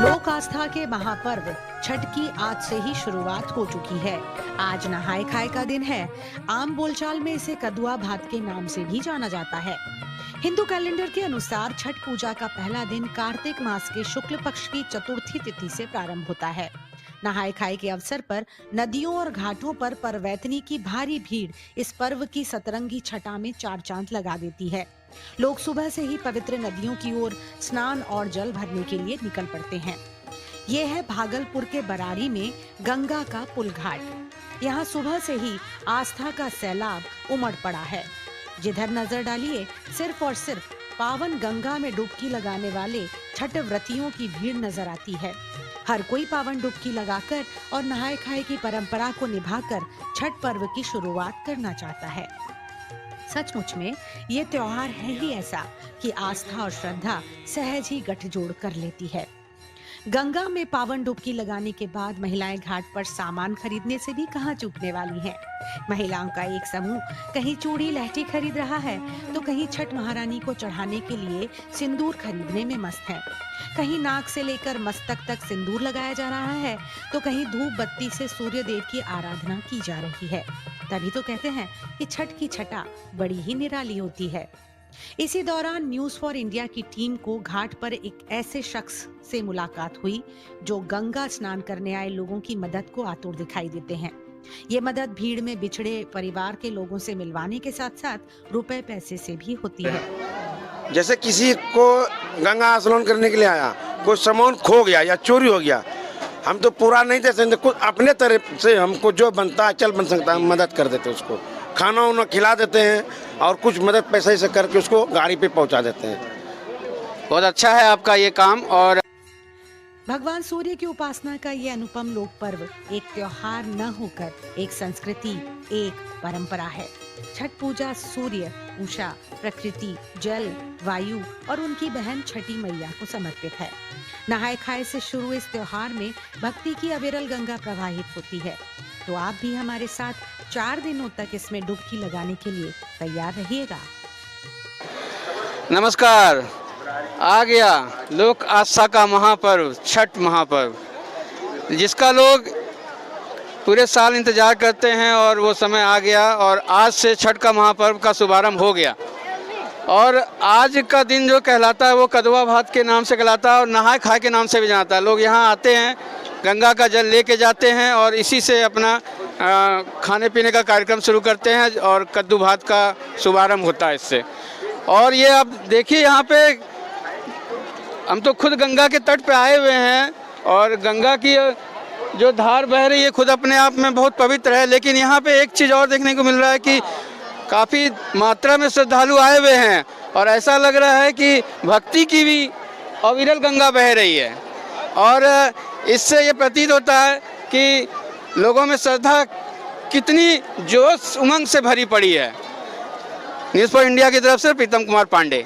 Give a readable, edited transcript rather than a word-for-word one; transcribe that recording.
लोक आस्था के महापर्व छठ की आज से ही शुरुआत हो चुकी है। आज नहाय खाए का दिन है। आम बोलचाल में इसे कदुआ भात के नाम से भी जाना जाता है। हिंदू कैलेंडर के अनुसार छठ पूजा का पहला दिन कार्तिक मास के शुक्ल पक्ष की चतुर्थी तिथि से प्रारंभ होता है। नहाय खाए के अवसर पर नदियों और घाटों पर परवैतनी की भारी भीड़ इस पर्व की सतरंगी छटा में चार चांद लगा देती है। लोग सुबह से ही पवित्र नदियों की ओर स्नान और जल भरने के लिए निकल पड़ते हैं। ये है भागलपुर के बरारी में गंगा का पुल घाट। यहाँ सुबह से ही आस्था का सैलाब उमड़ पड़ा है। जिधर नजर डालिए सिर्फ और सिर्फ पावन गंगा में डुबकी लगाने वाले छठ व्रतियों की भीड़ नजर आती है। हर कोई पावन डुबकी लगाकर और नहाए खाए की परंपरा को निभाकर छठ पर्व की शुरुआत करना चाहता है। सचमुच में ये त्योहार है ही ऐसा कि आस्था और श्रद्धा सहज ही गठजोड़ कर लेती है। गंगा में पावन डुबकी लगाने के बाद महिलाएं घाट पर सामान खरीदने से भी कहां चूकने वाली हैं। महिलाओं का एक समूह कहीं चूड़ी लहठी खरीद रहा है तो कहीं छठ महारानी को चढ़ाने के लिए सिंदूर खरीदने में मस्त है। कहीं नाक से लेकर मस्तक तक सिंदूर लगाया जा रहा है तो कहीं धूप बत्ती से सूर्य देव की आराधना की जा रही है। तभी तो कहते हैं कि छठ की छटा बड़ी ही निराली होती है। इसी दौरान न्यूज फॉर इंडिया की टीम को घाट पर एक ऐसे शख्स से मुलाकात हुई जो गंगा स्नान करने आए लोगों की मदद को आतुर दिखाई देते हैं। ये मदद भीड़ में बिछड़े परिवार के लोगों से मिलवाने के साथ साथ रुपए पैसे से भी होती है। जैसे किसी को गंगा स्नान करने के लिए आया, कोई सामान खो गया या चोरी हो गया, हम तो पूरा नहीं दे सकते, कुछ अपने तरफ से हमको जो बनता है, चल बन सकता है, हम मदद कर देते हैं। उसको खाना उना खिला देते हैं और कुछ मदद पैसे से करके उसको गाड़ी पे पहुंचा देते हैं। बहुत अच्छा है आपका ये काम। और भगवान सूर्य की उपासना का ये अनुपम लोक पर्व एक त्योहार न होकर एक संस्कृति, एक परंपरा है। छठ पूजा सूर्य, उषा, प्रकृति, जल, वायु और उनकी बहन छठी मैया को समर्पित है। नहाए खाए से शुरू इस त्योहार में भक्ति की अविरल गंगा प्रवाहित होती है। तो आप भी हमारे साथ 4 दिनों तक इसमें डुबकी लगाने के लिए तैयार रहिएगा। नमस्कार, आ गया लोक आस्था का महापर्व छठ महापर्व, जिसका लोग पूरे साल इंतजार करते हैं और वो समय आ गया और आज से छठ का महापर्व का शुभारंभ हो गया। और आज का दिन जो कहलाता है वो कदुआ भात के नाम से कहलाता है और नहाए खाए के नाम से भी जानता है। लोग यहाँ आते हैं, गंगा का जल लेके जाते हैं और इसी से अपना खाने पीने का कार्यक्रम शुरू करते हैं और कद्दू भात का शुभारंभ होता है इससे। और ये आप देखिए, यहाँ पे हम तो खुद गंगा के तट पे आए हुए हैं और गंगा की जो धार बह रही है खुद अपने आप में बहुत पवित्र है। लेकिन यहाँ पे एक चीज़ और देखने को मिल रहा है कि काफ़ी मात्रा में श्रद्धालु आए हुए हैं और ऐसा लग रहा है कि भक्ति की भी अविरल गंगा बह रही है। और इससे ये प्रतीत होता है कि लोगों में श्रद्धा कितनी जोश उमंग से भरी पड़ी है। न्यूज़ फॉर इंडिया की तरफ से प्रीतम कुमार पांडे।